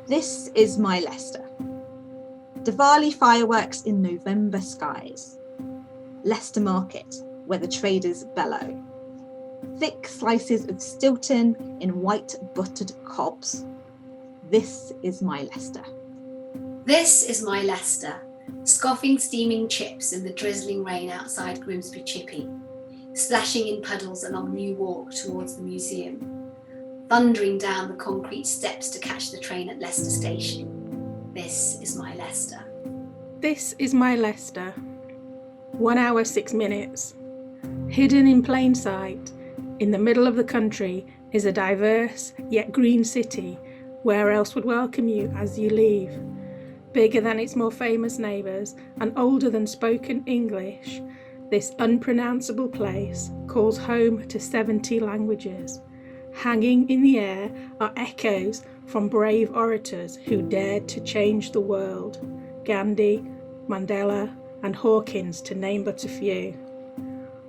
This is my Leicester. Diwali fireworks in November skies. Leicester Market, where the traders bellow. Thick slices of Stilton in white buttered cobs. This is my Leicester. This is my Leicester. Scoffing steaming chips in the drizzling rain outside Grimsby Chippy. Splashing in puddles along New Walk towards the museum. Thundering down the concrete steps to catch the train at Leicester Station. This is my Leicester. This is my Leicester. 1 hour 6 minutes. Hidden in plain sight, in the middle of the country, is a diverse yet green city. Where else would welcome you as you leave? Bigger than its more famous neighbours and older than spoken English, this unpronounceable place calls home to 70 languages. Hanging in the air are echoes from brave orators who dared to change the world. Gandhi, Mandela and Hawkins, to name but a few.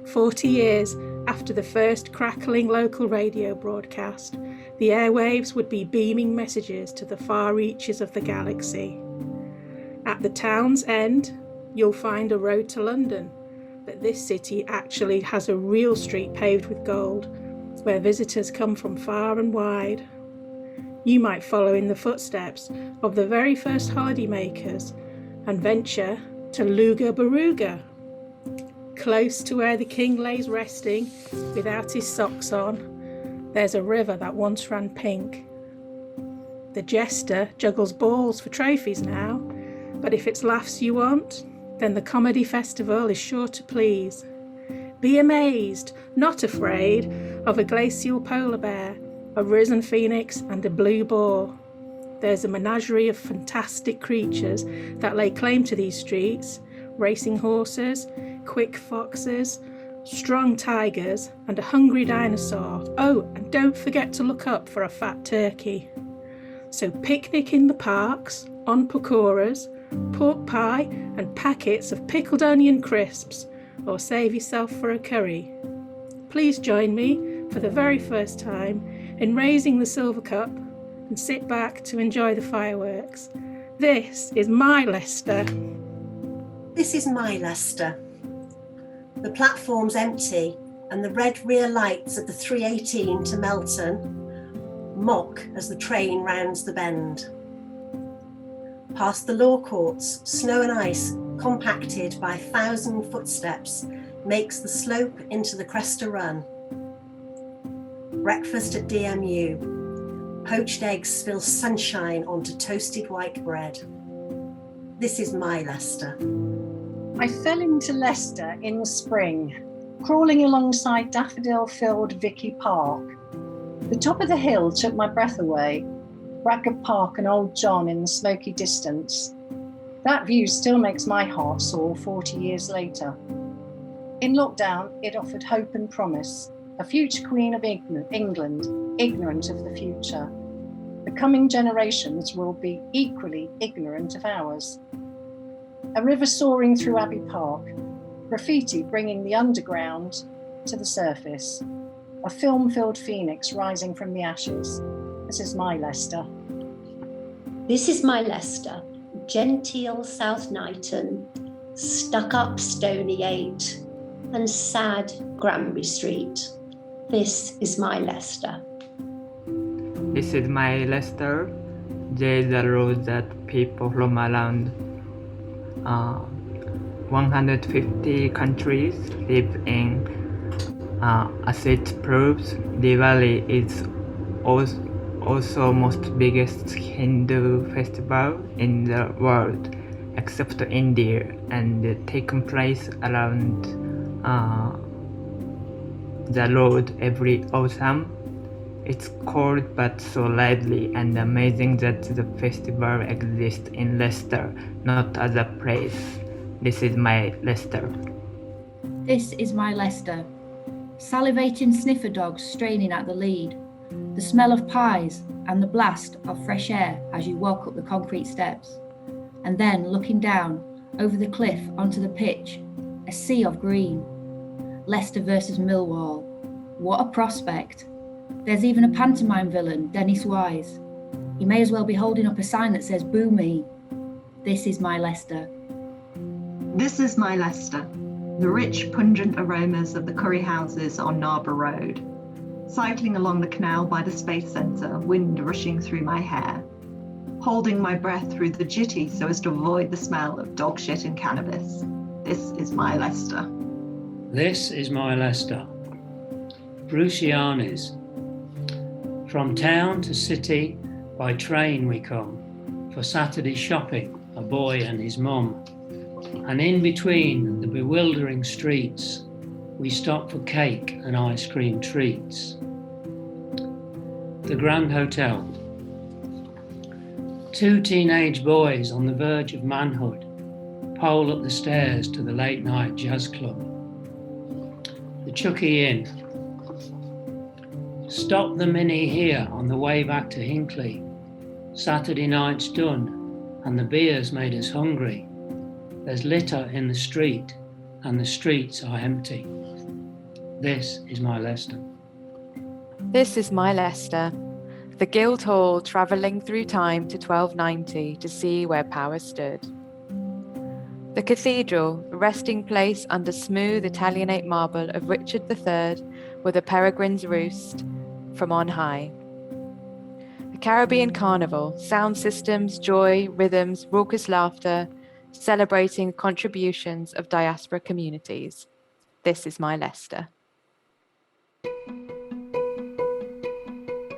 40 years after the first crackling local radio broadcast, the airwaves would be beaming messages to the far reaches of the galaxy. At the town's end, you'll find a road to London, but this city actually has a real street paved with gold, where visitors come from far and wide. You might follow in the footsteps of the very first holidaymakers and venture to Luga Baruga, close to where the king lays resting without his socks on. There's a river that once ran pink. The jester juggles balls for trophies now, but if it's laughs you want, then the comedy festival is sure to please. Be amazed, not afraid, of a glacial polar bear, a risen phoenix and a blue boar. There's a menagerie of fantastic creatures that lay claim to these streets: racing horses, quick foxes, strong tigers and a hungry dinosaur. Oh, and don't forget to look up for a fat turkey. So picnic in the parks, on pakoras, pork pie and packets of pickled onion crisps, or save yourself for a curry. Please join me for the very first time in raising the silver cup and sit back to enjoy the fireworks. This is my Leicester. This is my Leicester. The platform's empty and the red rear lights of the 318 to Melton mock as the train rounds the bend. Past the law courts, snow and ice compacted by 1,000 footsteps makes the slope into the Cresta Run. Breakfast at DMU. Poached eggs spill sunshine onto toasted white bread. This is my Leicester. I fell into Leicester in the spring, crawling alongside daffodil-filled Vicky Park. The top of the hill took my breath away. Ragged Park and Old John in the smoky distance. That view still makes my heart sore 40 years later. In lockdown, it offered hope and promise. A future Queen of England, ignorant of the future. The coming generations will be equally ignorant of ours. A river soaring through Abbey Park, graffiti bringing the underground to the surface. A film-filled phoenix rising from the ashes. This is my Leicester. This is my Leicester. Genteel South Knighton, stuck-up Stony 8 and sad Granbury Street. This is my Leicester. This is my Leicester. There's a road that people from around 150 countries live in. As it proves, Diwali is also most biggest Hindu festival in the world, except India, and taking place around the road every autumn. It's cold but so lively and amazing that the festival exists in Leicester, not as a place. This is my Leicester. This is my Leicester. Salivating sniffer dogs straining at the lead. The smell of pies and the blast of fresh air as you walk up the concrete steps. And then looking down over the cliff onto the pitch, a sea of green. Leicester versus Millwall. What a prospect. There's even a pantomime villain, Dennis Wise. You may as well be holding up a sign that says, "Boo me. This is my Leicester." This is my Leicester. The rich, pungent aromas of the curry houses on Narborough Road. Cycling along the canal by the Space Centre, wind rushing through my hair. Holding my breath through the jitty so as to avoid the smell of dog shit and cannabis. This is my Leicester. This is my Leicester. Bruciani's. From town to city, by train we come, for Saturday shopping, a boy and his mum. And in between the bewildering streets, we stop for cake and ice cream treats. The Grand Hotel. 2 teenage boys on the verge of manhood pole up the stairs to the late night jazz club. The Chucky Inn. Stop the Mini here on the way back to Hinckley. Saturday night's done and the beer's made us hungry. There's litter in the street and the streets are empty. This is my Leicester. This is my Leicester. The Guildhall travelling through time to 1290 to see where power stood. The cathedral, a resting place under smooth Italianate marble of Richard III, with a peregrine's roost from on high. The Caribbean Carnival, sound systems, joy, rhythms, raucous laughter, celebrating contributions of diaspora communities. This is my Leicester.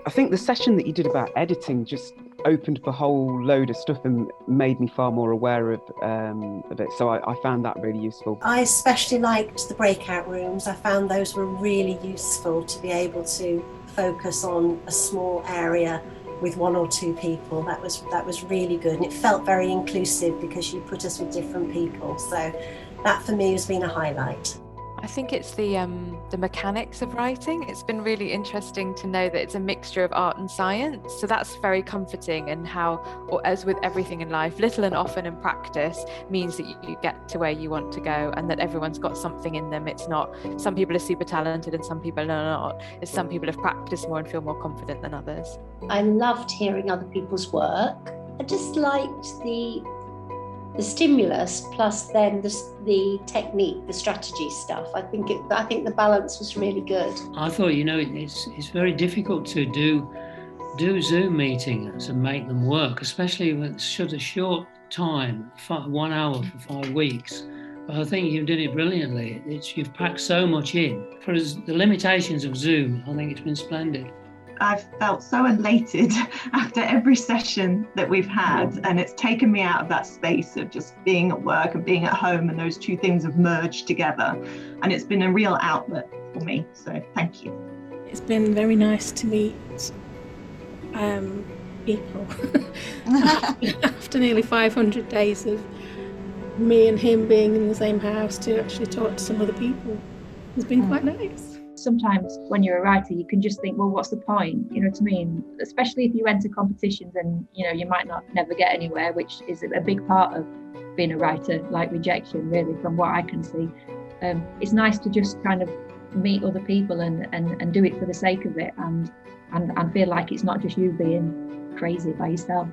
I think the session that you did about editing just opened up a whole load of stuff and made me far more aware of it. So I found that really useful. I especially liked the breakout rooms. I found those were really useful to be able to focus on a small area with 1 or 2 people. That was really good, and it felt very inclusive because you put us with different people. So that for me has been a highlight. I think it's the mechanics of writing. It's been really interesting to know that it's a mixture of art and science. So that's very comforting, and how, or as with everything in life, little and often in practice means that you get to where you want to go, and that everyone's got something in them. It's not some people are super talented and some people are not. It's some people have practiced more and feel more confident than others. I loved hearing other people's work. I just liked the stimulus plus then the technique, the strategy stuff. I think the balance was really good. I thought, it's very difficult to do Zoom meetings and make them work, especially with such a short time, 1 hour for 5 weeks. But I think you did it brilliantly. You've packed so much in. For the limitations of Zoom, I think it's been splendid. I've felt so elated after every session that we've had, and it's taken me out of that space of just being at work and being at home, and those two things have merged together, and it's been a real outlet for me, so thank you. It's been very nice to meet people after nearly 500 days of me and him being in the same house, to actually talk to some other people. It's been quite nice. Sometimes when you're a writer, you can just think, well, what's the point? You know what I mean? Especially if you enter competitions and, you might never get anywhere, which is a big part of being a writer, like rejection, really, from what I can see. It's nice to just kind of meet other people and do it for the sake of it, and feel like it's not just you being crazy by yourself.